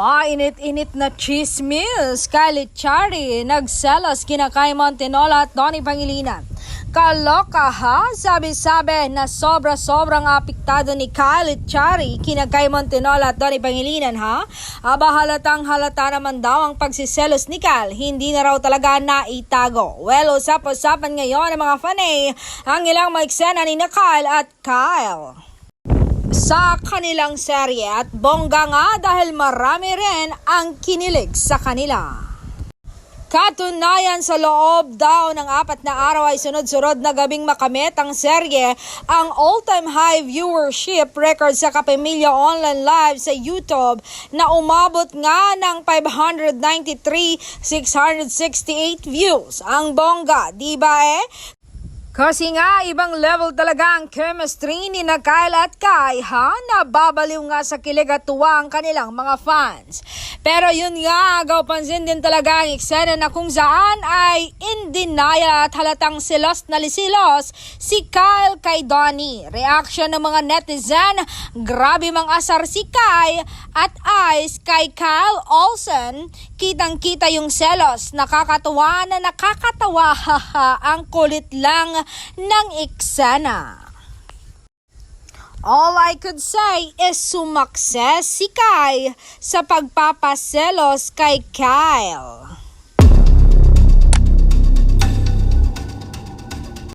Mainit-init na chismis, Kylie Chari, nagselos kina Kai Montinola at Donnie Pangilinan. Kaloka ha? Sabi-sabi na sobra-sobrang apektado ni Kylie Chari kina Kai Montinola at Donnie Pangilinan ha? Aba halatang halata naman daw ang pagsiselos ni Kyle, hindi na raw talaga naitago. Well, usap-usapan ngayon ng mga fanay ang ilang maeksena ni na Kyle at Kyle sa kanilang serye at bongga nga dahil marami rin ang kinilig sa kanila. Katunayan sa loob daw ng 4 na araw ay sunod-sunod na gabing makamit ang serye ang all-time high viewership record sa Kapamilya Online Live sa YouTube na umabot nga ng 593,668 views. Ang bongga, di ba Kasi nga, ibang level talaga ang chemistry ni na Kyle at Kai ha? Nababaliw nga sa kilig at tuwa ang kanilang mga fans. Pero yun nga, agaw pansin din talaga ang eksena na kung saan ay in denial at halatang silos na lisilos si Kyle kay Donnie. Reaction ng mga netizen, grabe mang asar si Kai at Ice kay Kyle Olsen. Kitang-kita yung selos, nakakatawa na nakakatawa haha, ang kulit lang ng eksena. All I could say is sumakses si Kai sa pagpapaselos kay Kyle.